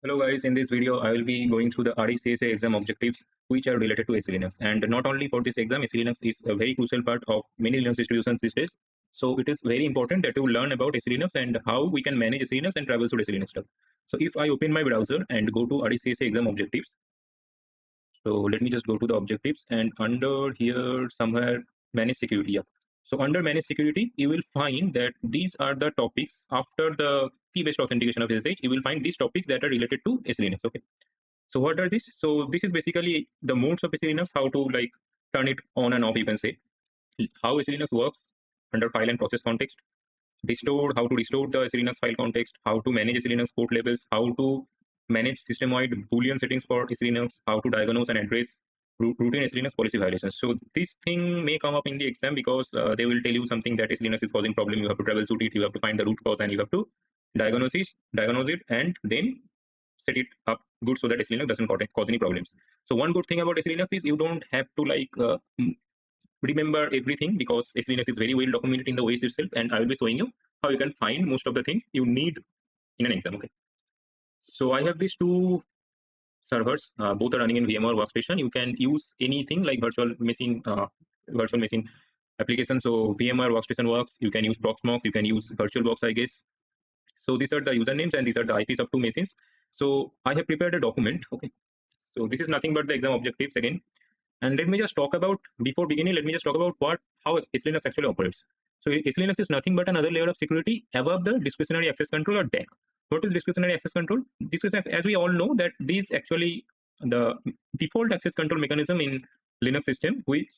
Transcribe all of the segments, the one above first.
Hello guys, in this video I will be going through the RHCSA exam objectives which are related to SELinux, and not only for this exam, SELinux is a very crucial part of many Linux distributions these days. So it is very important that you learn about SELinux and how we can manage SELinux and troubleshoot SELinux stuff. So if I open my browser and go to RHCSA exam objectives, so let me just go to the objectives and under here somewhere manage security. Yeah. So under manage security, you will find that these are the topics after the key-based authentication of SSH. You will find these topics that are related to SELinux. Okay. So what are these? So this is basically the modes of SELinux, how to like turn it on and off, you can say. How SELinux works under file and process context. Restore, how to restore the SELinux file context, how to manage SELinux port labels, how to manage system-wide boolean settings for SELinux, how to diagnose and address routine SELinux policy violations. So this thing may come up in the exam because they will tell you something that SELinux is causing problem. You have to troubleshoot it, you have to find the root cause, and you have to diagnose it, and then set it up good so that SELinux doesn't cause any problems. So one good thing about SELinux is you don't have to like remember everything because SELinux is very well documented in the OS itself, and I will be showing you how you can find most of the things you need in an exam. Okay. So I have these two servers, both are running in VMware workstation. You can use anything like virtual machine application. So VMware workstation works. You can use Proxmox, you can use VirtualBox, I guess. So these are the usernames and these are the IPs of two machines. So I have prepared a document. Okay. So this is nothing but the exam objectives again. And let me just talk about, before beginning, let me just talk about how SELinux actually operates. So SELinux is nothing but another layer of security above the discretionary access control or DAC. What is discretionary access control? As we all know that these actually the default access control mechanism in Linux system which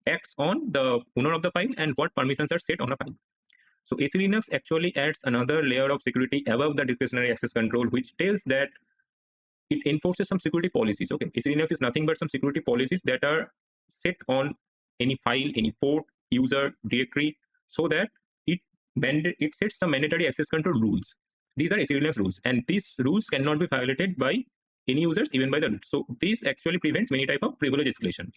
acts on the owner of the file and what permissions are set on a file. So SELinux actually adds another layer of security above the discretionary access control, which tells that it enforces some security policies. Okay, SELinux is nothing but some security policies that are set on any file, any port, user, directory, so that it sets some mandatory access control rules. These are SELinux rules, and these rules cannot be violated by any users, even by the root. So this actually prevents many type of privilege escalation.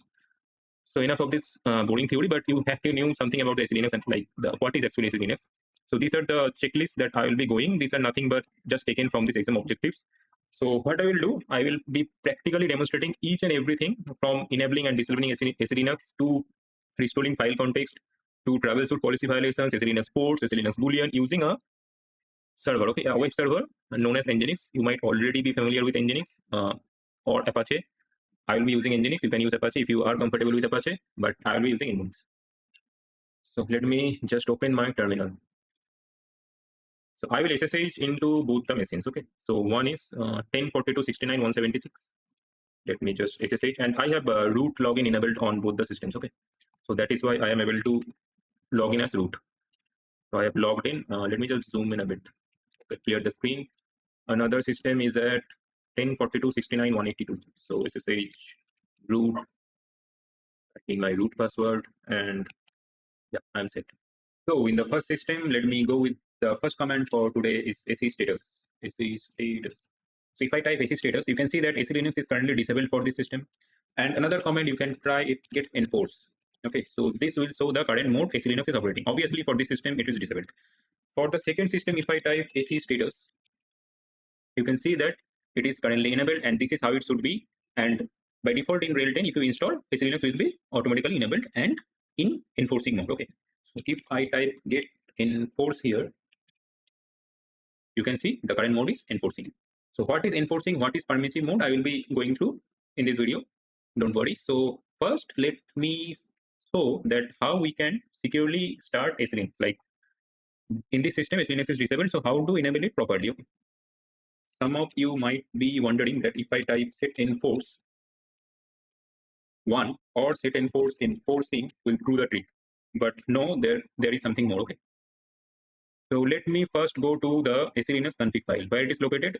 So enough of this boring theory, but you have to know something about the SELinux and like what is actually SELinux. So these are the checklists that I will be going. These are nothing but just taken from this exam objectives. So what I will do, I will be practically demonstrating each and everything from enabling and disabling SELinux to restoring file context to troubleshoot policy violations, SELinux ports, SELinux boolean using a server, okay, a web server known as Nginx. You might already be familiar with Nginx or Apache. I will be using Nginx. You can use Apache if you are comfortable with Apache, but I will be using Nginx. So let me just open my terminal. So I will SSH into both the machines. Okay. So one is 10.42.69.176. Let me just SSH, and I have root login enabled on both the systems. Okay. So that is why I am able to log in as root. So I have logged in. Let me just zoom in a bit. Okay, clear the screen. Another system is at 10.42.69.182. So SSH root. In my root password, and yeah, I'm set. So in the first system, let me go with the first command for today is SE status. SE status. So if I type SE status, you can see that SELinux is currently disabled for this system. And another command you can try it getenforce. Okay, so this will show the current mode SELinux is operating. Obviously for this system it is disabled. For the second system, if I type SE status, you can see that it is currently enabled, and this is how it should be. And by default in RHEL 10, if you install, SELinux will be automatically enabled and in enforcing mode. Okay. So if I type get enforce here, you can see the current mode is enforcing. So what is enforcing? What is permissive mode? I will be going through in this video. Don't worry. So first, let me show that how we can securely start SELinux. Like in this system, SELinux is disabled. So how to enable it properly? Okay. Some of you might be wondering that if I type setenforce 1 or setenforce enforcing will do the trick, but no, there is something more. Okay. So let me first go to the SELinux config file where it is located.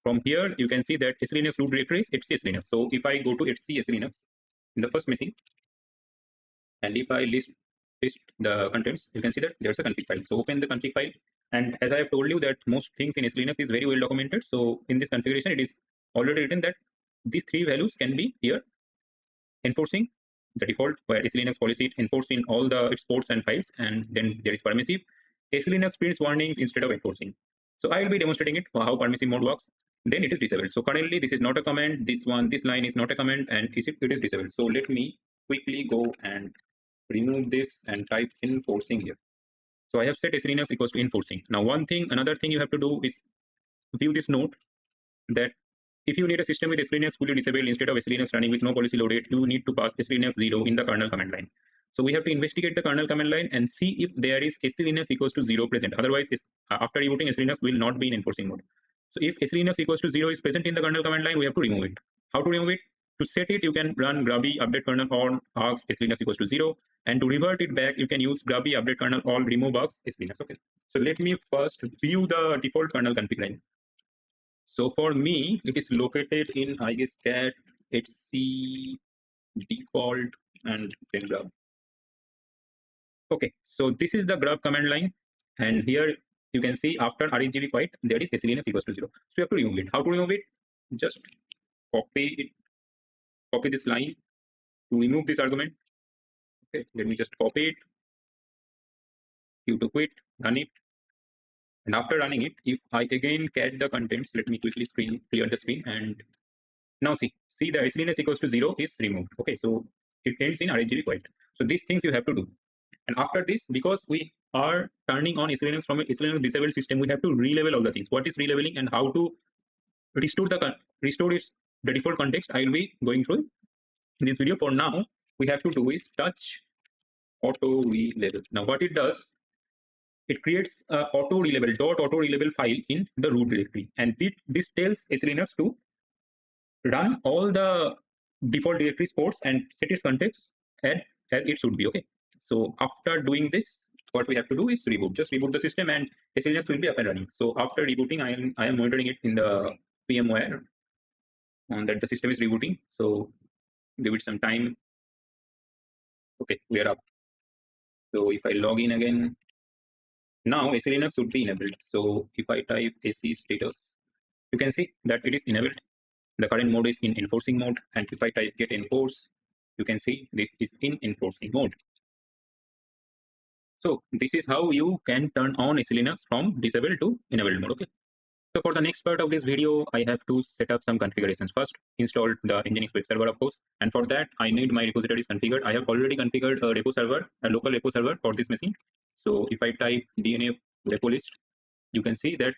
From here, you can see that SELinux root directory is HCSLinux. So if I go to HCSLinux in the first machine, and if I list the contents, you can see that there's a config file. So open the config file, and as I have told you that most things in SELinux is very well documented. So in this configuration, it is already written that these three values can be here: enforcing the default where SELinux policy it enforced in all the its ports and files, and then there is permissive. SELinux prints warnings instead of enforcing. So I will be demonstrating it how permissive mode works. then it is disabled. So currently this is not a comment, this line is not a comment, and it is disabled. So let me quickly go and remove this and type enforcing here. So I have set SELinux equals to enforcing. Now another thing you have to do is view this note that if you need a system with SELinux fully disabled instead of SELinux running with no policy loaded, you need to pass SELinux 0 in the kernel command line. So we have to investigate the kernel command line and see if there is SELinux equals to 0 present. Otherwise, after rebooting, SELinux will not be in enforcing mode. So if SELinux equals to 0 is present in the kernel command line, we have to remove it. How to remove it? To set it, you can run grubby update kernel on args SELinux equals to 0. And to revert it back, you can use grubby update kernel all remove args SELinux. Okay. So let me first view the default kernel config line. So for me, it is located in, I guess, cat etc default and then grub. Okay, so this is the grub command line, and here you can see after RHGB quiet there is SELinux equals to 0. So you have to remove it. How to remove it? Just copy this line to remove this argument. Okay, let me just copy it. Q to quit, run it, and after running it, if I again cat the contents, let me quickly clear the screen, and now see the SELinux equals to 0 is removed. Okay, so it ends in RHGB quiet. So these things you have to do. And after this, because we are turning on SELinux from a SELinux disabled system, we have to relevel all the things. What is releveling and how to restore the default context, I will be going through in this video. For now, we have to do is touch auto relevel. Now what it does, it creates a auto relabel file in the root directory, and this tells SELinux to run all the default directory ports and set its context as it should be. Okay, so after doing this, what we have to do is reboot. Just reboot the system and SELinux will be up and running. So after rebooting, I am monitoring it in the VMware and that the system is rebooting. So give it some time. Okay, we are up. So if I log in again, now SELinux should be enabled. So if I type AC status, you can see that it is enabled. The current mode is in enforcing mode, and if I type getenforce, you can see this is in enforcing mode. So this is how you can turn on SELinux from disabled to enabled mode. Okay. So for the next part of this video, I have to set up some configurations. First, install the Nginx web server, of course, and for that I need my repositories configured. I have already configured a repo server, a local repo server for this machine. So if I type dnf repo list, you can see that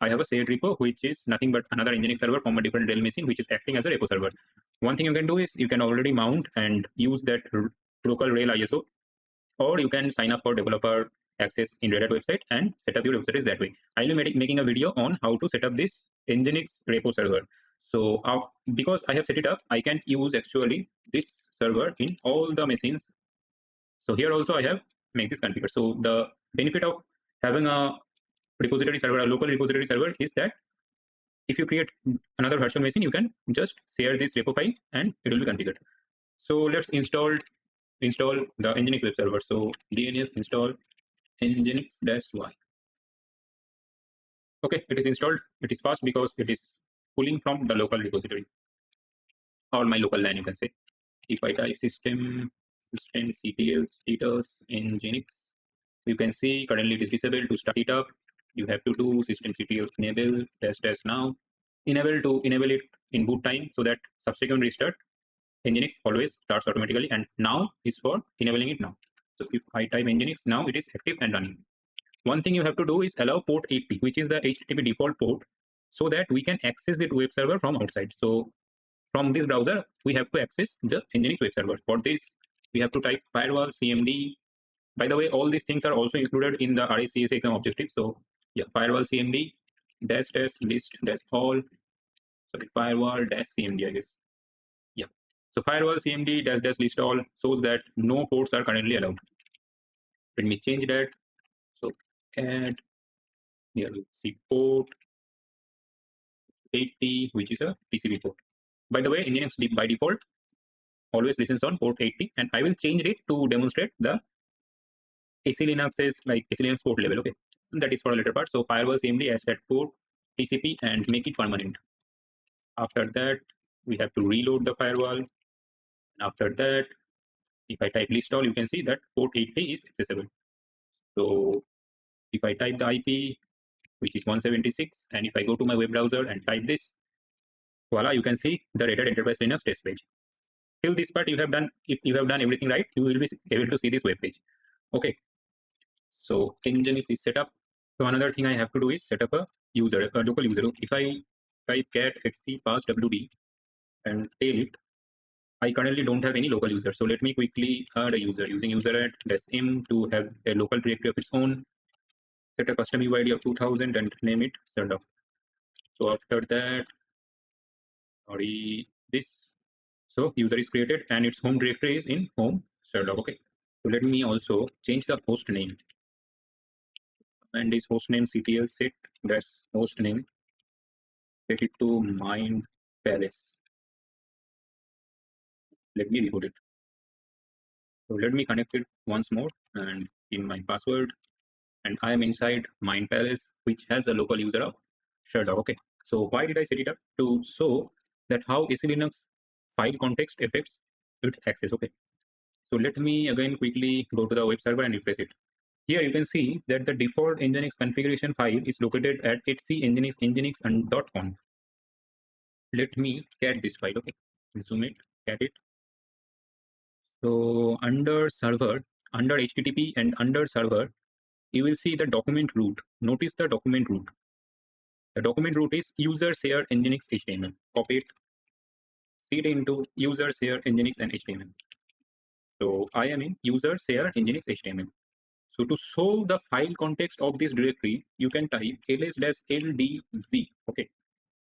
I have a shared repo, which is nothing but another Nginx server from a different RHEL machine, which is acting as a repo server. One thing you can do is you can already mount and use that local RHEL ISO, or you can sign up for developer access in Red Hat website and set up your repositories that way. I will be making a video on how to set up this Nginx repo server. So because I have set it up, I can use actually this server in all the machines. So here also I have make this configured. So the benefit of having a repository server, a local repository server, is that if you create another virtual machine, you can just share this repo file and it will be configured. So let's install the Nginx web server. So dnf install nginx-y. Okay, it is installed. It is fast because it is pulling from the local repository or my local LAN, you can say. If I type system ctl status nginx, you can see currently it is disabled. To start it up, you have to do systemctl enable -- now. Enable it in boot time so that subsequent restart Nginx always starts automatically, and now is for enabling it now. So if I type Nginx, now it is active and running. One thing you have to do is allow port 80, which is the HTTP default port, so that we can access the web server from outside. So from this browser, we have to access the Nginx web server. For this, we have to type firewall cmd. By the way, all these things are also included in the RHCSA exam objective. So yeah, firewall cmd -- list - all. Sorry, firewall -cmd, I guess. Yeah. So firewall cmd -- list all shows that no ports are currently allowed. Let me change that. So add here, see port 80, which is a TCP port. By the way, Nginx by default always listens on port 80, and I will change it to demonstrate the SELinux's like SELinux port level. Okay, that is for a later part. So firewall cmd as that port TCP and make it permanent. After that, we have to reload the firewall. And after that, if I type list all, you can see that port 80 is accessible. So if I type the IP, which is 176. And if I go to my web browser and type this, voila, you can see the Red Hat Enterprise Linux test page. Till this part you have done, if you have done everything right, you will be able to see this web page. Okay, so Nginx is set up. So another thing I have to do is set up a user, a local user. If I type cat etc pass wd and tail it, I currently don't have any local user. So let me quickly add a user using user at -m to have a local directory of its own. Set a custom UID of 2000 and name it setup. So after that, sorry, this. So user is created and its home directory is in home server. Okay. So let me also change the host name. And this host name ctl set dash host name, set it to mind palace. Let me reboot it. So let me connect it once more and in my password, and I am inside mind palace, which has a local user of Sherdog. Okay. So why did I set it up? To show that how SELinux file context affects its access. Okay. So let me again quickly go to the web server and refresh it. Here you can see that the default Nginx configuration file is located at etc nginx and .conf. Let me cat this file. Okay, zoom it, cat it. So under server, under HTTP and under server, you will see the document root. Notice the document root. The document root is user share nginx HTML. Copy it, feed into user share nginx and HTML. So I am in user share nginx HTML. So to show the file context of this directory, you can type ls-ldz. Okay.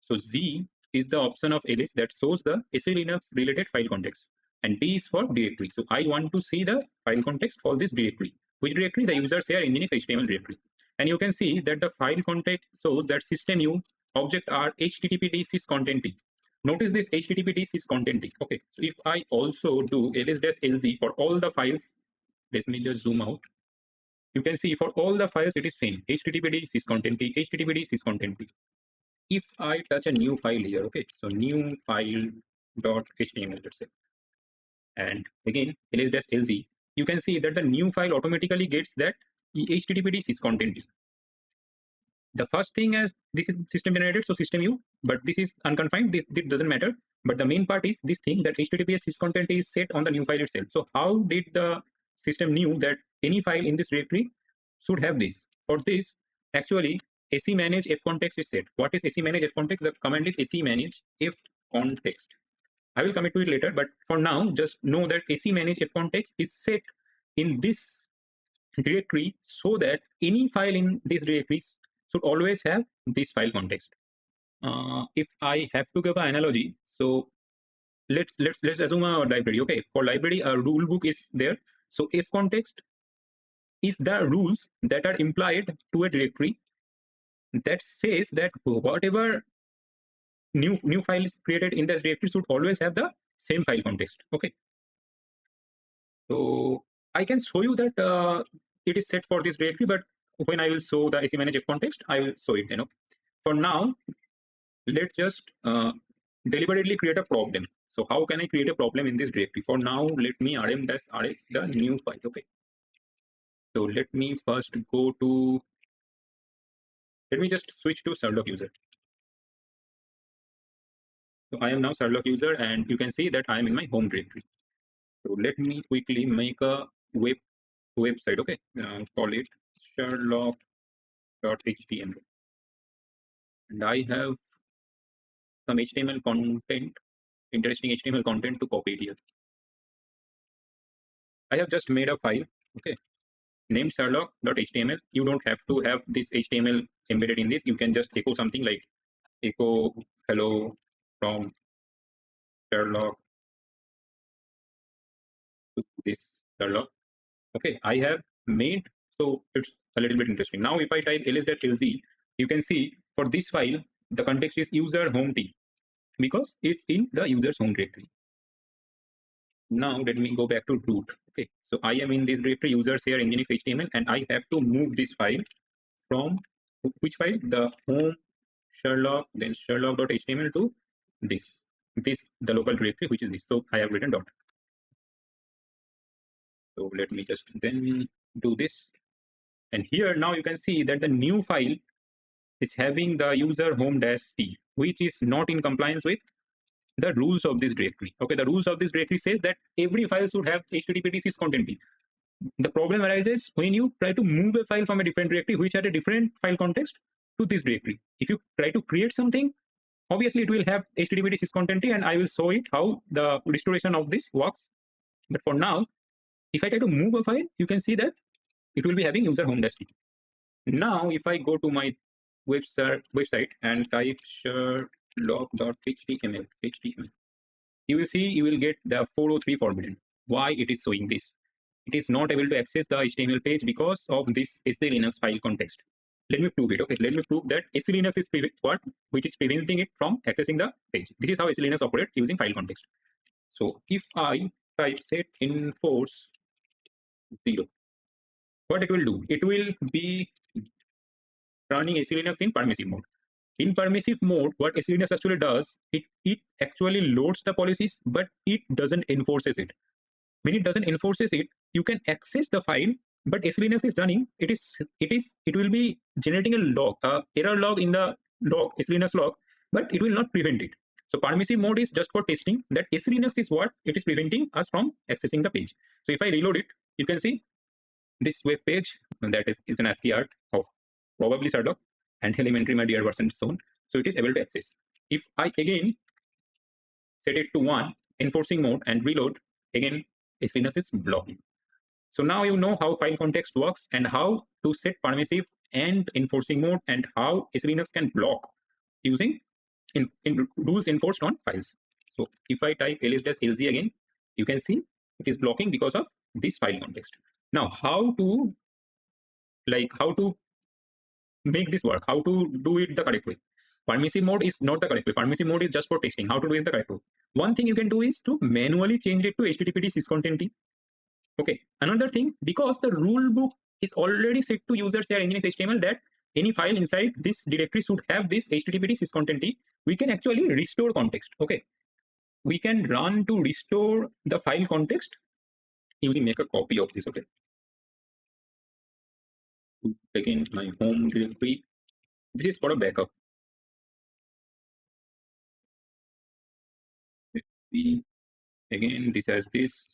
So Z is the option of ls that shows the SELinux related file context, and D is for directory. So I want to see the file context for this directory. Which directory? The user share nginx HTML directory. And you can see that the file context shows that system u object are httpd syscontent. Notice this httpd syscontent. Okay. So if I also do ls-lz for all the files, let me just zoom out. You can see for all the files it is same, httpd syscontent, httpd syscontent. If I touch a new file here, okay, so new file .html, let's say, and again ls-lz, you can see that the new file automatically gets that httpd syscontent. The first thing as this is system generated, so system u, but this is unconfined, this doesn't matter. But the main part is this thing that https syscontent is set on the new file itself. So how did the system knew that any file in this directory should have this? For this, actually, semanage fcontext is set. What is semanage fcontext? The command is semanage fcontext. I will commit to it later, but for now, just know that semanage fcontext is set in this directory so that any file in this directory should always have this file context. If I have to give an analogy, so let's assume a library. Okay, for library a rule book is there. So if context is the rules that are implied to a directory that says that whatever new file is created in this directory should always have the same file context. Okay, so I can show you that it is set for this directory, but when I will show the semanage fcontext, I will show it. For now, let's just deliberately create a problem. So how can I create a problem in this directory? For now, let me rm-rf the new file. Okay. So let me first go to, let me just switch to servlog user. So I am now servlog user, and you can see that I am in my home directory. So let me quickly make a website. Okay. Call it servlog.html. And I have some HTML content, interesting HTML content to copy it here. I have just made a file, okay, named servlog.html. You don't have to have this HTML embedded in this. You can just echo something like echo hello from servlog to this servlog. Okay, I have made, so it's a little bit interesting. Now if I type ls.lz, you can see for this file, the context is user home t because it's in the user's home directory. Now let me go back to root. Okay, so I am in this directory user share nginx HTML, and I have to move this file from which file? The home servlog, then servlog.html to this the local directory, which is this. So I have written dot. So let me just then do this, and here now you can see that the new file is having the user home dash t, which is not in compliance with the rules of this directory. Okay, the rules of this directory says that every file should have http syscontent t. The problem arises when you try to move a file from a different directory which had a different file context to this directory. If you try to create something, obviously it will have http syscontent t, and I will show it how the restoration of this works. But for now, if I try to move a file, you can see that it will be having user home dash t. Now, if I go to my website and type sherlock.html, you will see you will get the 403 forbidden. Why it is showing this? It is not able to access the HTML page because of this SELinux file context. Let me prove it. Okay, let me prove that SELinux is which is preventing it from accessing the page. This is how SELinux operates using file context. So if I type setenforce 0, what it will do? It will be running SELinux in permissive mode. In permissive mode, what SELinux actually does, it actually loads the policies, but it doesn't enforces it. When it doesn't enforces it, you can access the file, but SELinux is running. It will be generating a log, error log in the log, SELinux log, but it will not prevent it. So permissive mode is just for testing that SELinux is what it is preventing us from accessing the page. So if I reload it, you can see this web page that is an ASCII art of probably Sherlock and elementary my dear version shown. So it is able to access. If I again set it to 1 enforcing mode and reload, again SELinux is blocking. So now you know how file context works and how to set permissive and enforcing mode and how SELinux can block using in rules enforced on files. So if I type ls-lz again, you can see it is blocking because of this file context. Now how to make this work, how to do it the correct way? Permissive mode is not the correct way. Permissive mode is just for testing. How to do it the correct way? One thing you can do is to manually change it to http syscontent t. Okay. Another thing, because the rule book is already set to user share Nginx HTML that any file inside this directory should have this http syscontent t, we can actually restore context. Okay. We can run to restore the file context using make a copy of this. Okay. Again, my home directory. This is for a backup. Again, this has this.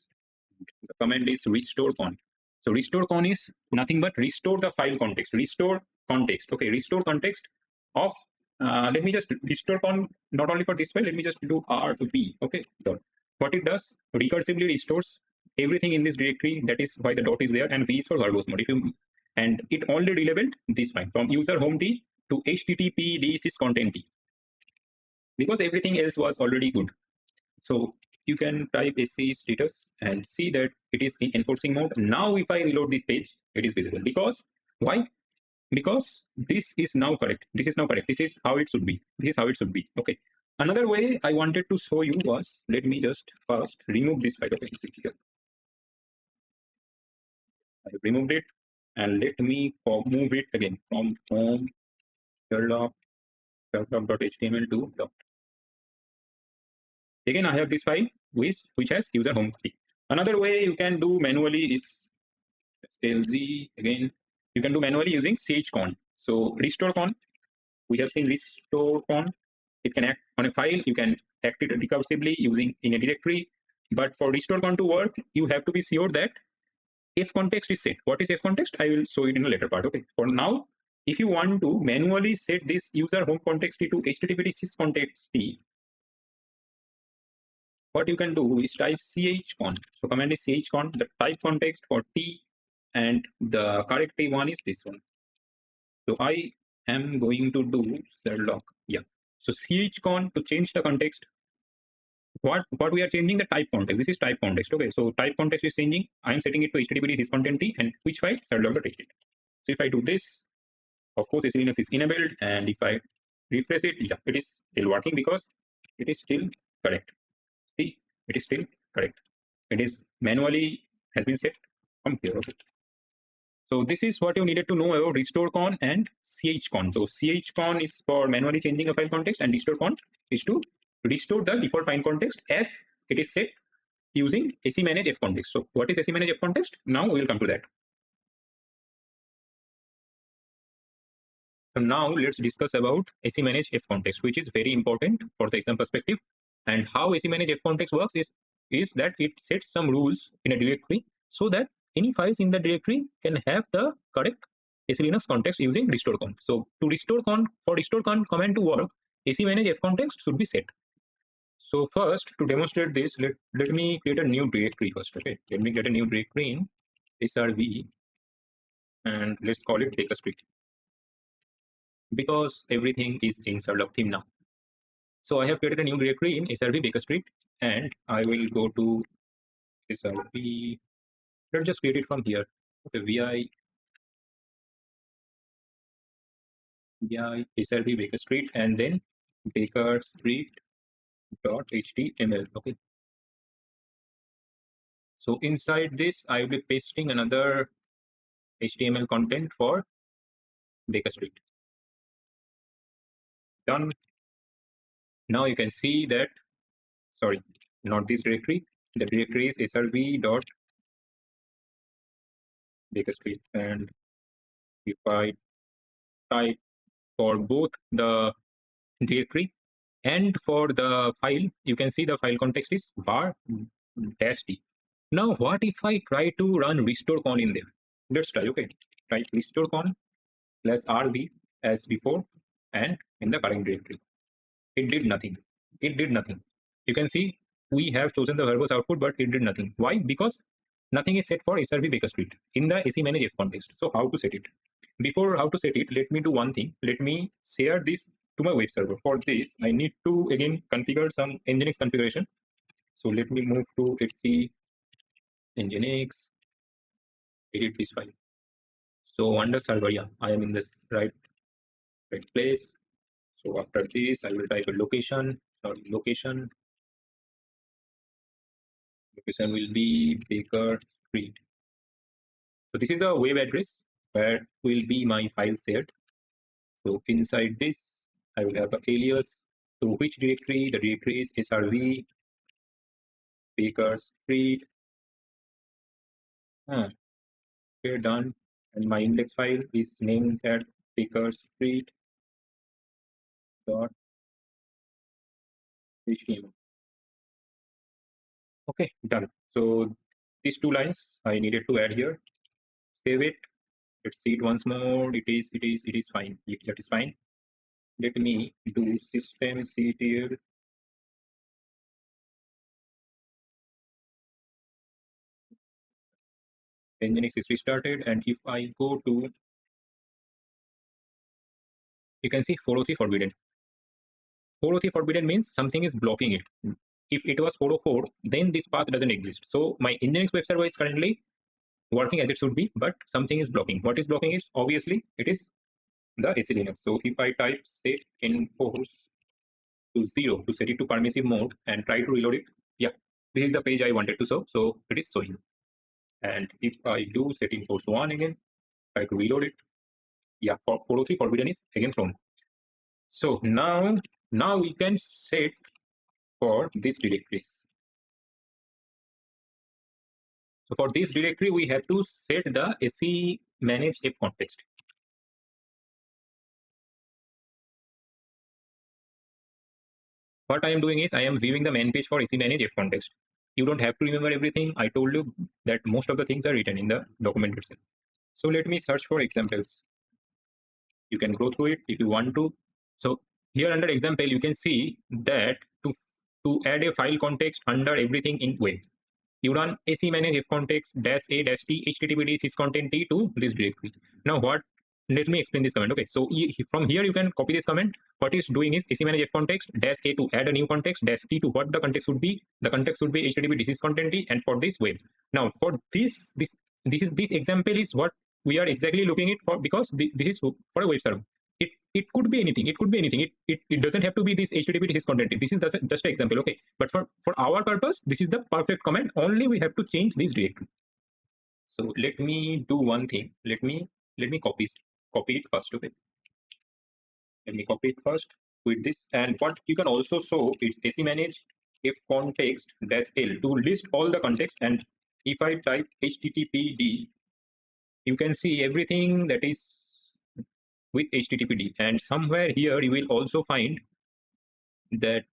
The command is restorecon. So restorecon is nothing but restore the file context. Restore context. Okay, restore context of. Let me just restorecon not only for this file. Let me just do rv. Okay, dot. What it does recursively restores everything in this directory. That is why the dot is there, and v is for verbose mode. If you and it already relabeled this file from user home t to http syscontent t because everything else was already good. So you can type SC status and see that it is in enforcing mode. Now if I reload this page, it is visible. Because why? Because this is now correct. This is now correct. This is how it should be. This is how it should be. Okay. Another way I wanted to show you was, let me just first remove this file. Okay, here. I have removed it and let me move it again from home sherlock.html to dot. Again, I have this file which has user home key. Another way you can do manually is lz. Again, you can do manually using chcon. So restorecon, we have seen restorecon. It can act on a file. You can act it recursively using in a directory. But for restorecon to work, you have to be sure that fcontext is set. What is fcontext? I will show it in a later part. Okay. For now, if you want to manually set this user home context to http syscontent t, what you can do is type chcon. So command is chcon, the type context for t, and the correct one is this one. So I am going to do Sherlock. Yeah. So chcon to change the context. What we are changing the type context. This is type context. Okay. So type context is changing. I am setting it to http syscontent t and which file Sherlock.html. So if I do this, of course, SELinux is enabled, and if I refresh it, yeah, it is still working because it is still correct. See, it is still correct. It is manually has been set from here. Okay. So this is what you needed to know about restorecon and chcon. So chcon is for manually changing a file context, and restorecon is to restore the default file context as it is set using semanage fcontext. So what is semanage fcontext? Now we will come to that. So now let's discuss about semanage fcontext, which is very important for the exam perspective. And how semanage fcontext works is that it sets some rules in a directory so that any files in the directory can have the correct SELinux context using restorecon. So to restorecon, for restorecon command to work, semanage fcontext should be set. So first, to demonstrate this, let me create a new directory first. Okay, let me get a new directory in srv, and let's call it Baker Street, because everything is in Sherlock theme now. So I have created a new directory in srv Baker Street, and I will go to srv. Let's just create it from here. Okay, vi srv Baker Street, and then Baker Street .html. Okay, so inside this I will be pasting another HTML content for Baker Street. Done. Now you can see that, sorry, not this directory. The directory is srv dot Baker Street, and if I type for both the directory and for the file, you can see the file context is var -d. Now what if I try to run restorecon in there? Let's try. Okay, type restorecon plus rv as before, and in the current directory. It did nothing. It did nothing. You can see we have chosen the verbose output, but it did nothing. Why? Because nothing is set for srv Baker Street in the semanage context. So how to set it? Before how to set it, let me do one thing. Let me share this to my web server. For this, I need to again configure some Nginx configuration. So let me move to etc Nginx, edit this file. So under server, yeah, I am in this right place. So after this, I will type a location. Sorry, location will be Baker Street. So this is the web address where will be my file shared. So inside this, I will have an alias to which directory. The directory is srv Baker Street. Okay, done. And my index file is named at Baker Street dot html. Okay, done. So these two lines I needed to add here. Save it. Let's see it once more. It is fine. That is fine. Let me do systemctl Nginx is restarted, and if I go to, you can see 403 forbidden. 403 forbidden means something is blocking it. If it was 404, then this path doesn't exist. So my Nginx web server is currently working as it should be, but something is blocking. What is blocking is obviously it is the SELinux. So if I type setenforce to 0 to set it to permissive mode and try to reload it, yeah, this is the page I wanted to show. So it is showing. And if I do setenforce 1 again, try to reload it, yeah, for 403 forbidden is again thrown. So now we can set for these directories. So for this directory, we have to set the semanage fcontext. What I am doing is I am viewing the main page for semanage fcontext. You don't have to remember everything. I told you that most of the things are written in the document itself. So let me search for examples. You can go through it if you want to. So here under example, you can see that to add a file context under everything in web, you run semanage fcontext -a-t httpd syscontent t to this directory. Now what? Let me explain this command. Okay, so from here you can copy this command. What it's doing is semanage fcontext -a to add a new context, -t to what the context would be. The context would be httpd syscontent t, and for this web. Now for this example is what we are exactly looking at for, because this is for a web server. It could be anything. It could be anything. It doesn't have to be this http this content. This is just an example. Okay, but for our purpose, this is the perfect command. Only we have to change this directory. So let me do one thing. Let me copy it first. Okay, let me copy it first with this. And what you can also show is semanage fcontext -l to list all the context. And if I type httpd, you can see everything that is with HTTPD, and somewhere here you will also find that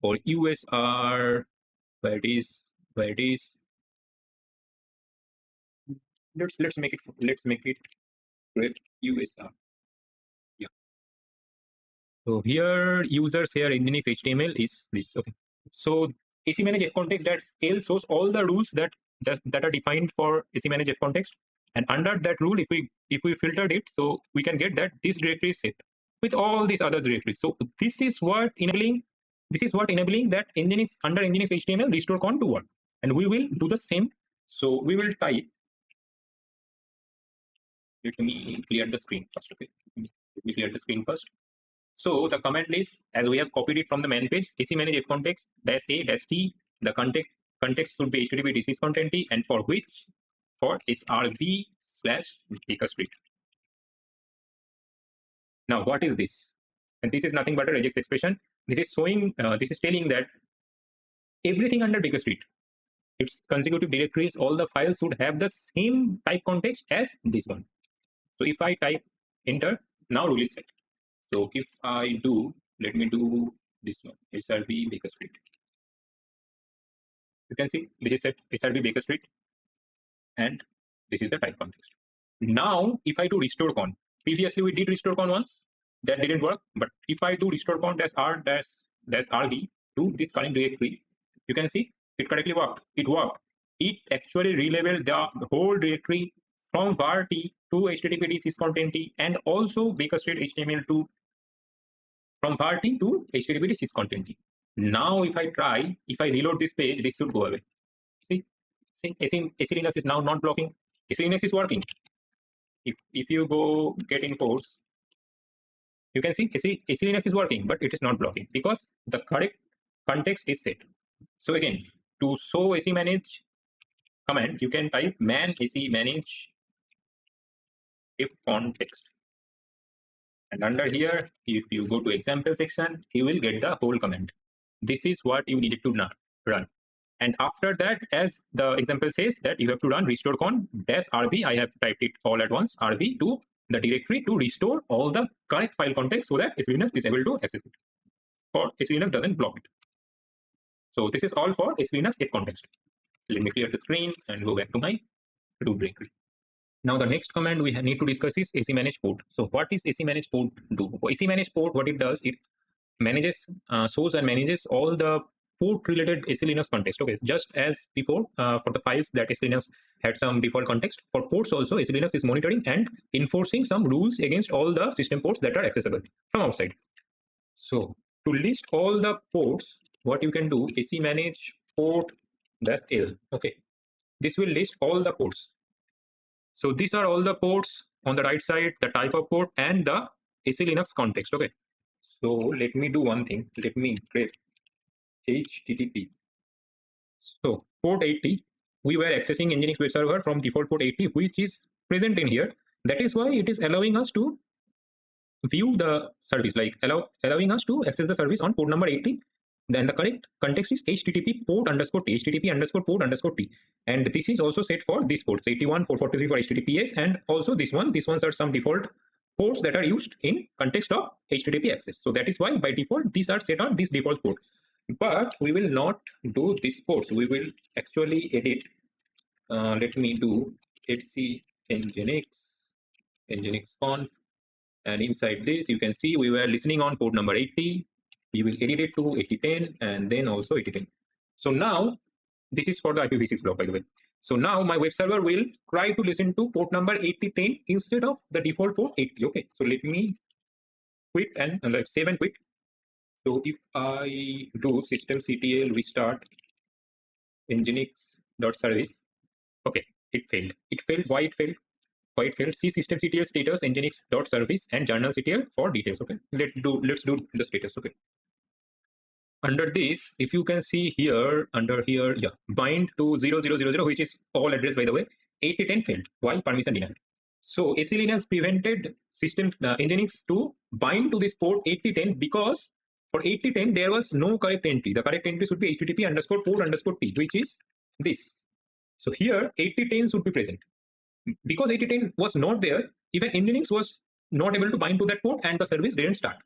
for USR, where it is, let's make it great USR. Yeah. So here users here Nginx HTML is this. Okay. So semanage fcontext that L shows all the rules that are defined for semanage fcontext, and under that rule, if we filtered it, so we can get that this directory is set with all these other directories. So this is what enabling that Nginx under Nginx HTML restorecon to work, and we will do the same. So we will type. Let me clear the screen first. Okay, let me clear the screen first. So the command is, as we have copied it from the main page, semanage fcontext -a-t. The context should be HTTP this content t, and for which for srv/street. Now what is this? And this is nothing but a regex expression. This is showing. This is telling that everything under street, its consecutive directories, all the files should have the same type context as this one. So if I type enter, now rule is set. So if I do, let me do this one, SRV Baker Street. You can see this is set SRV Baker Street, and this is the type context. Now, if I do restorecon, previously we did restorecon once, that didn't work. But if I do restorecon -r-rv to this current directory, you can see it correctly worked. It worked. It actually relabeled the whole directory from var t to HTTPD syscontent t, and also Baker Street HTML to from var t to HTTPD syscontent t. Now, if I reload this page, this should go away. See, SELinux is now not blocking. SELinux is working. If you go getenforce, you can see SELinux is working, but it is not blocking because the correct context is set. So again, to show semanage command, you can type man semanage fcontext, and under here, if you go to example section, you will get the whole command. This is what you needed to run. And after that, as the example says, that you have to run restorecon -rv. I have typed it all at once, rv to the directory to restore all the correct file context so that SELinux is able to access it, or SELinux doesn't block it. So this is all for SELinux fcontext. Let me clear the screen and go back to my root directory. Now the next command we need to discuss is semanage port. So what is semanage port do? Semanage port, what it does, it manages, shows and manages all the port related SELinux context. Okay, just as before for the files that SELinux had some default context, for ports also SELinux is monitoring and enforcing some rules against all the system ports that are accessible from outside. So to list all the ports, what you can do is semanage port -l. Okay, this will list all the ports. So these are all the ports on the right side, the type of port and the SELinux context. Okay, so let me do one thing. Let me grep HTTP. So port 80, we were accessing Nginx web server from default port 80, which is present in here. That is why it is allowing us to view the service, like allowing us to access the service on port number 80. Then the correct context is HTTP port _t, HTTP _port _t, and this is also set for these ports 81, 443 for HTTPS, and also this one. These ones are some default ports that are used in context of HTTP access. So that is why by default these are set on this default port. But we will not do these ports. We will actually edit. Let me do etc Nginx conf, and inside this you can see we were listening on port number 80. We will edit it to 8010 and then also 8010. So now this is for the IPv6 block, by the way. So now my web server will try to listen to port number 8010 instead of the default port 80. Okay, so let me quit and save and quit. So if I do systemctl restart nginx.service, okay, it failed. It failed. Why it failed? Why it failed? See systemctl status nginx.service and journalctl for details. Okay, let's do the status. Okay, under this, if you can see here, under here, yeah, bind to 0000, which is all address, by the way, 8010 failed. Why? Permission denied. So SELinux prevented system Nginx to bind to this port 8010 because for 8010 there was no correct entry. The correct entry should be HTTP _port _t, which is this. So here 8010 should be present. Because 8010 was not there, even Nginx was not able to bind to that port and the service didn't start.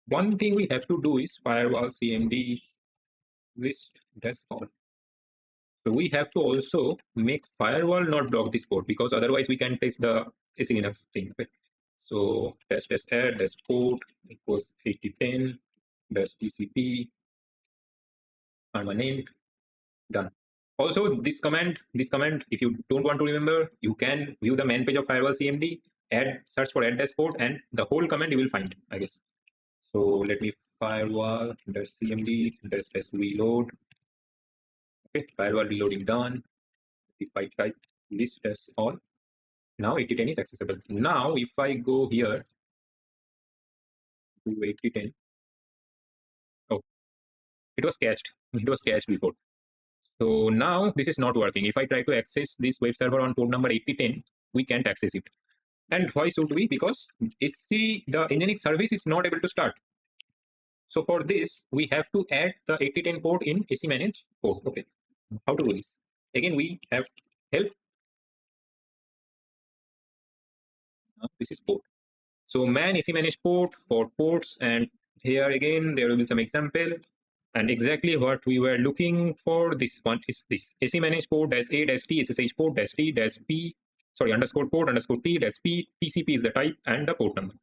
One thing we have to do is firewall cmd list dash all. So we have to also make firewall not block this port, because otherwise we can test the SELinux thing. Okay? So dash dash add dash port equals 8010 dash TCP permanent, done. Also this command, if you don't want to remember, you can view the main page of firewall cmd, add, search for add dash port, and the whole command you will find, I guess. So let me firewall dash cmd dash dash reload. Okay, firewall reloading done. If I type list dash all, now 8010 is accessible. Now if I go here to 8010, oh, it was cached. It was cached before. So now this is not working. If I try to access this web server on port number 8010, we can't access it. And why should we? Because the Nginx service is not able to start. So for this, we have to add the 8010 port in semanage port. Okay, how to do this? Again, we have help. This is port. So man semanage port for ports, and here again there will be some example. And exactly what we were looking for, this one is this semanage port dash a dash t ssh port dash t dash p, sorry, underscore port underscore t dash p, TCP is the type and the port number.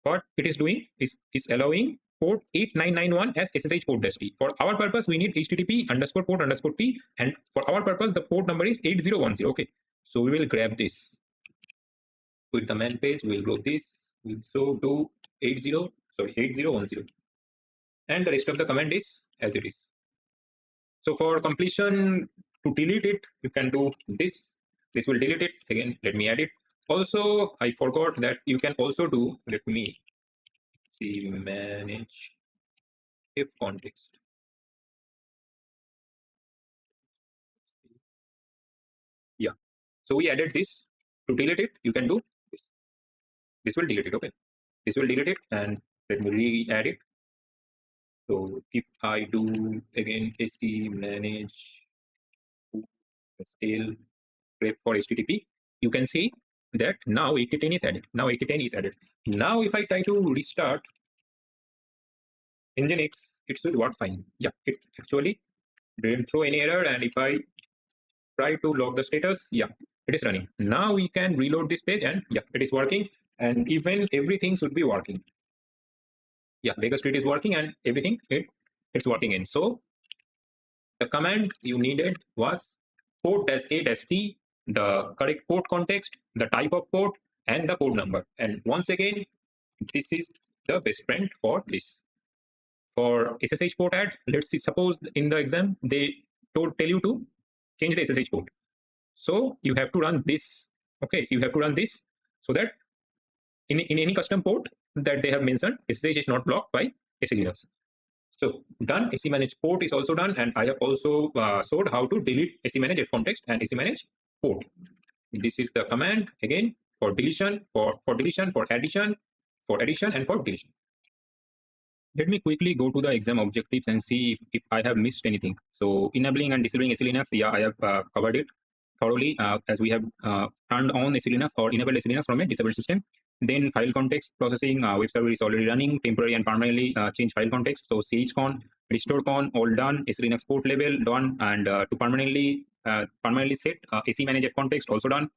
What it is doing is allowing port 8991 as SSH port dash t. For our purpose, we need HTTP underscore port underscore t, and for our purpose, the port number is 8010. Okay, so we will grab this with the man page. We'll go this. We'll so do 8010, and the rest of the command is as it is. So for completion, to delete it, you can do this. This will delete it. Again, let me add it. Also, I forgot that you can also do, let me see, manage fcontext. Yeah. So we added this. To delete it, you can do this. This will delete it. Okay. This will delete it, and let me re-add it. So if I do again semanage scale grep for HTTP, you can see that now 8010 is added. Now 8010 is added. Now if I try to restart Nginx, it should work fine. Yeah, it actually didn't throw any error. And if I try to log the status, yeah, it is running. Now we can reload this page, and yeah, it is working. And even everything should be working. Yeah, Baker Street is working, and everything it's working in. So the command you needed was port dash a dash t, the correct port context, the type of port, and the port number. And once again, this is the best friend for this. For SSH port add, let's see, suppose in the exam they tell you to change the SSH port. So you have to run this. Okay, you have to run this so that in any custom port that they have mentioned, SSH is not blocked by SELinux. So done. semanage port is also done, and I have also showed how to delete semanage fcontext and semanage port. This is the command again for deletion, for deletion, for addition, and for deletion. Let me quickly go to the exam objectives and see if I have missed anything. So enabling and disabling SELinux, yeah, I have covered it thoroughly, as we have turned on SELinux or enabled SELinux from a disabled system. Then file context processing, web server is already running, temporary and permanently change file context. So chcon, restorecon, all done. SELinux port level done, and to permanently set semanage fcontext also done.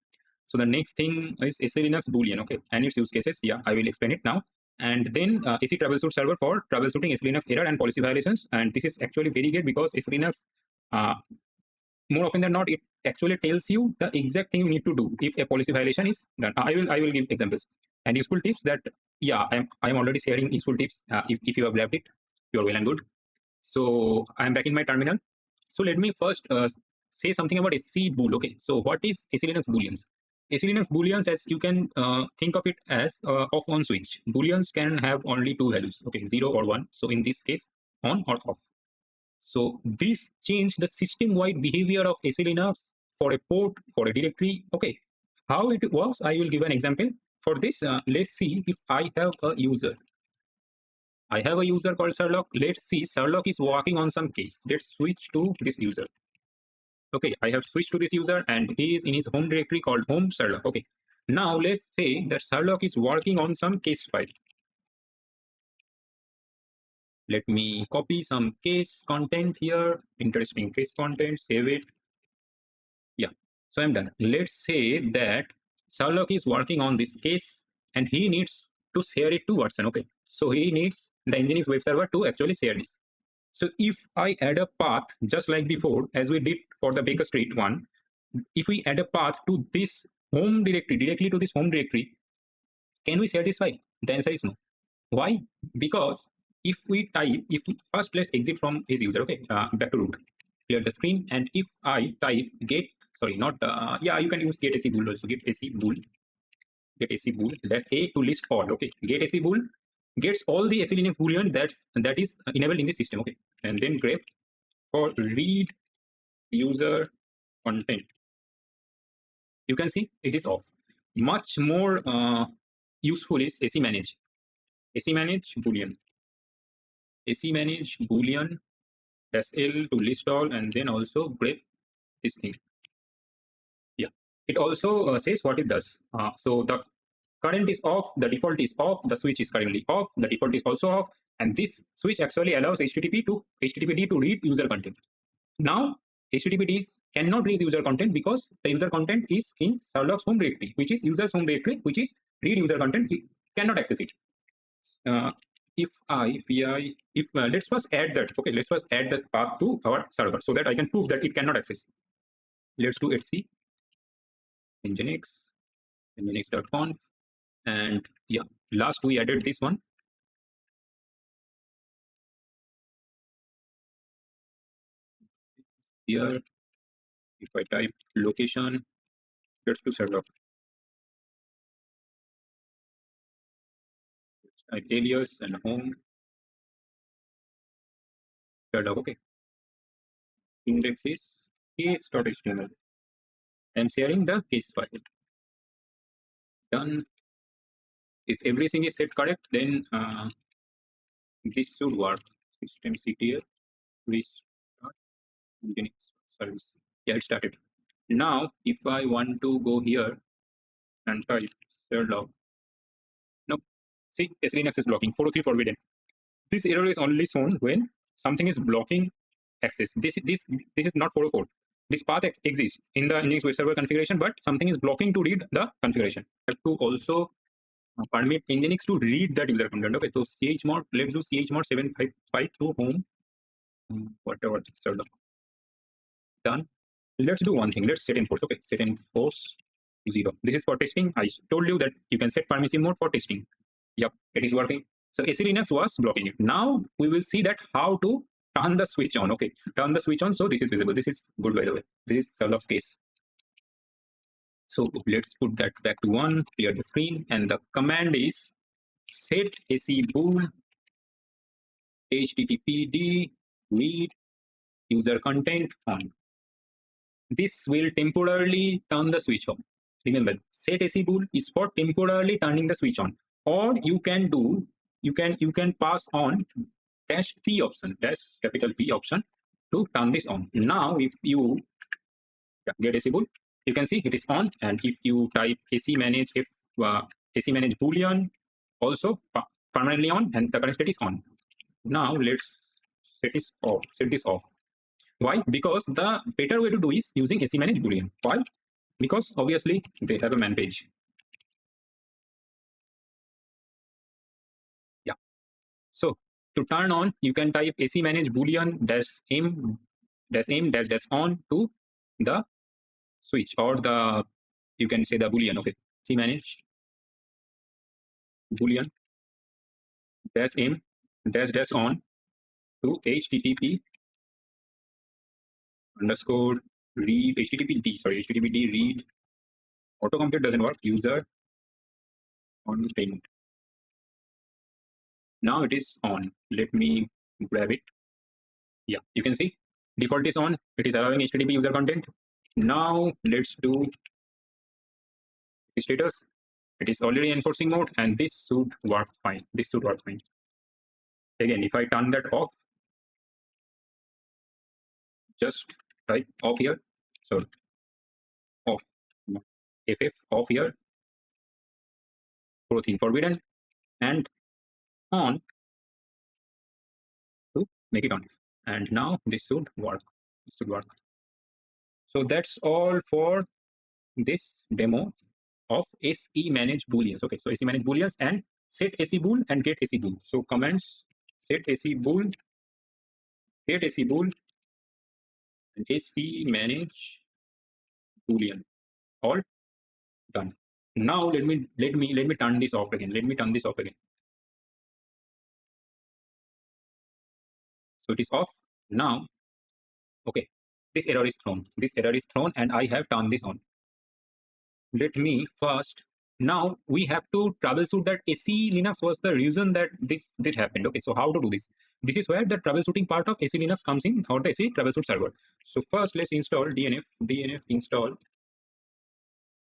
So the next thing is SELinux boolean, okay, and its use cases. Yeah, I will explain it now. And then AC troubleshoot server for troubleshooting SELinux error and policy violations. And this is actually very good because SELinux, more often than not, it actually tells you the exact thing you need to do if a policy violation is done. I will give examples and useful tips that, yeah, I am already sharing useful tips. If you have grabbed it, you are well and good. So I am back in my terminal. So let me first say something about SEBool. Okay, so what is SELinux booleans? SELinux booleans, as you can think of it as off on switch. Booleans can have only two values, okay, 0 or 1. So in this case, on or off. So this change the system-wide behavior of SELinux for a port, for a directory. Okay, how it works, I will give an example. For this, let's see if I have a user. I have a user called Sherlock. Let's see, Sherlock is working on some case. Let's switch to this user. Okay, I have switched to this user, and he is in his home directory called home Sherlock. Okay, Now let's say that Sherlock is working on some case file. Let me copy some case content here, interesting case content, save it. Yeah, so I'm done. Let's say that Sherlock is working on this case and he needs to share it to Watson. Okay, so he needs the Nginx web server to actually share this. So if I add a path just like before, as we did for the Baker Street one, if we add a path to this home directory, directly to this home directory, can we share this file? The answer is no. Why? Because if we first let's exit from this user, okay, back to root, clear the screen, and if I type get, sorry, not, yeah, you can use get ac bool also, get ac bool dash a to list all, okay, get ac bool gets all the SELinux boolean that is enabled in the system, okay, and then grep for read user content. You can see it is off. Much more useful is AC manage boolean, AC manage boolean SL to list all, and then also grep this thing. Yeah, it also says what it does. So the current is off, the default is off, the switch is currently off, the default is also off, and this switch actually allows HTTPD to read user content. Now HTTPD cannot read user content because the user content is in Sherlock's home directory, which is user's home directory, which is read user content. It cannot access it. If let's first add that. Okay, let's first add that path to our server so that I can prove that it cannot access. Let's do etc nginx.conf, and yeah, last we added this one. Here, if I type location, let's do Sherlock. Type alias and home. Sherlock, okay. Index is case.html. I'm sharing the case file. Done. If everything is set correct, then this should work. Systemctl restart Nginx service. Yeah, it started. Now, if I want to go here and type Sherlock, no, see, SELinux is blocking 403 forbidden. This error is only shown when something is blocking access. This is not 404. This path exists in the Nginx web server configuration, but something is blocking to read the configuration. Have to also permit Nginx to read that user content. Okay, so chmod, let's do chmod 755 to home, whatever. Done. Let's do one thing. Let's setenforce. Okay, setenforce 0. This is for testing. I told you that you can set permissive mode for testing. Yep, it is working. So SELinux was blocking it. Now we will see that how to turn the switch on. Okay, turn the switch on. So this is visible. This is good, by the way. This is Sherlock's case. So let's put that back to 1, clear the screen, and the command is set AC bool HTTPD read user content on. This will temporarily turn the switch on. Remember, set AC bool is for temporarily turning the switch on. Or you can do, you can pass on dash P option, dash capital P option to turn this on. Now, if you get AC bool, you can see it is on, and if you type AC manage AC manage boolean, also permanently on, and the current state is on. Now let's set this off. Set this off. Why? Because the better way to do is using AC manage boolean. Why? Because obviously they have a man page. Yeah. So to turn on, you can type AC manage boolean dash aim dash on to the switch, or the, you can say the boolean. Okay, AC manage boolean dash aim dash on to HTTP underscore read HTTPD read. Autocomplete doesn't work. User content. Now it is on. Let me grab it. Yeah, you can see default is on. It is allowing HTTP user content. Now let's do status. It is already enforcing mode, and this should work fine. This should work fine. Again, if I turn that off, just type off here. So off, FF off here. forbidden, and on to make it on. And now this should work. This should work. So that's all for this demo of SEmanage booleans. Okay, so SEmanage booleans and set SE bool and get SE bool. So commands set SE bool, get SE bool, and SEmanage boolean. All done. Now let me turn this off again. Let me turn this off again. So it is off now. Okay, this error is thrown. This error is thrown, and I have turned this on. Let me first. Now we have to troubleshoot that SELinux was the reason that this did happened. Okay, so how to do this? This is where the troubleshooting part of SELinux comes in, or the SE troubleshoot server. So first let's install DNF install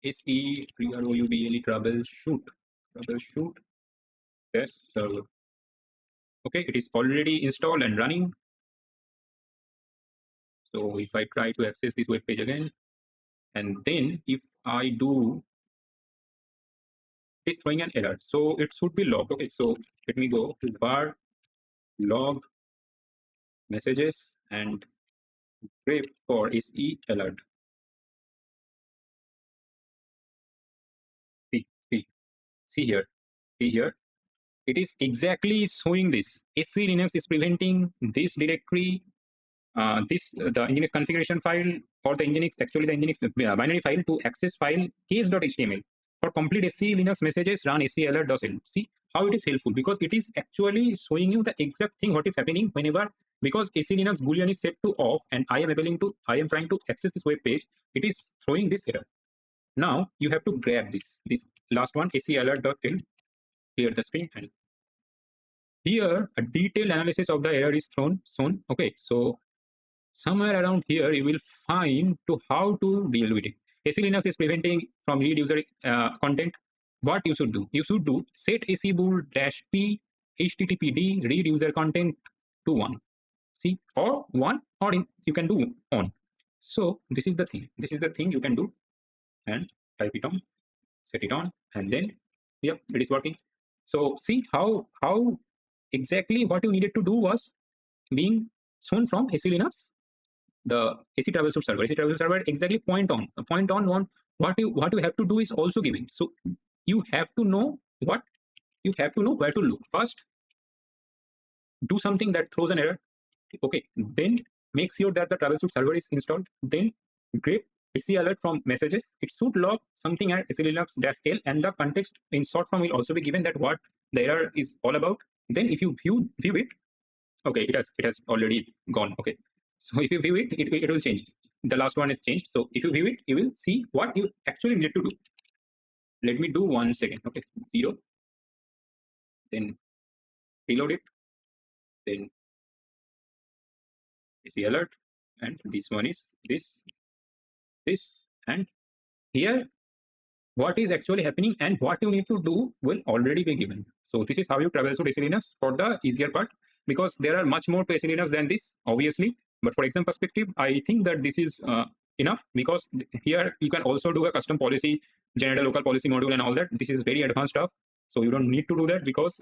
SE troubleshoot test server. Okay, it is already installed and running. So if I try to access this web page again, and then if I do, it's throwing an error, so it should be logged. Okay, so let me go to var log messages and grep for SE alert. See here, it is exactly showing this. SELinux is preventing this directory, the Nginx configuration file, or the Nginx, actually the Nginx binary file, to access file case.html. For complete SELinux messages, run SEalert.l. See how it is helpful, because it is actually showing you the exact thing what is happening whenever, because SELinux boolean is set to off and I am trying to access this web page, it is throwing this error. Now you have to grab this last one, SEalert.l, clear the screen, and here a detailed analysis of the error is shown. Okay, so somewhere around here you will find to how to deal with it. SELinux is preventing from read user content. What you should do? You should do set SEbool-p httpd read user content to 1. See, or 1, or you can do on. So this is the thing. This is the thing you can do, and type it on, set it on, and then yep, it is working. So see how exactly what you needed to do was being shown from SELinux, the SE troubleshoot server. SE troubleshoot server exactly point on what you have to do is also given. So you have to know what you have to know where to look. First, do something that throws an error. Okay, then make sure that the troubleshoot server is installed. Then grep SE alert from messages. It should log something at SELinux-l, and the context in short form will also be given, that what the error is all about. Then if you view it, okay, it has already gone. Okay, so if you view it, it will change. The last one is changed. So if you view it, you will see what you actually need to do. Let me do 1 second. Okay, 0, then reload it, then SE alert, and this one is this, and here what is actually happening and what you need to do will already be given. So this is how you troubleshoot SELinux for the easier part, because there are much more to SELinux than this, obviously. But for exam perspective, I think that this is enough, because here you can also do a custom policy, general local policy module and all that. This is very advanced stuff, so you don't need to do that, because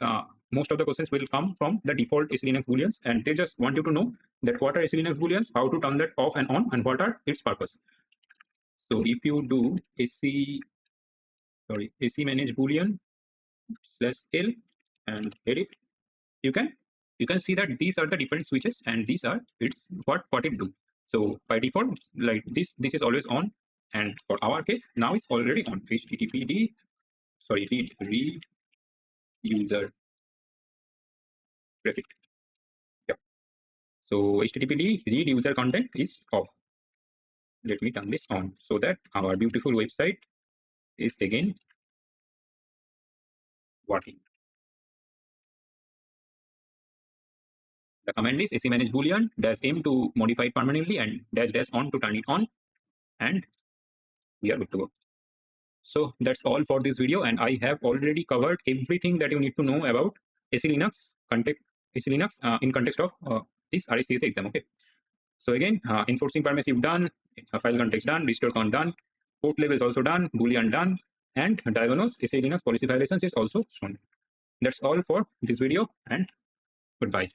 most of the questions will come from the default SELinux booleans, and they just want you to know that what are SELinux booleans, how to turn that off and on, and what are its purpose. So if you do SEmanage boolean /l and edit, you can see that these are the different switches, and these are what it do. So by default, like this is always on, and for our case now it's already on. read user graphic. Yep. So httpd read user content is off. Let me turn this on, so that our beautiful website is again working. The command is SEmanage boolean -m to modify it permanently, and -on to turn it on, and we are good to go. So that's all for this video, and I have already covered everything that you need to know about SELinux in context of this RHCSA exam. Okay, so again, enforcing permissive done, file context done, restorecon done, port levels also done, boolean done, and diagnose SELinux policy violations is also shown. That's all for this video, and goodbye.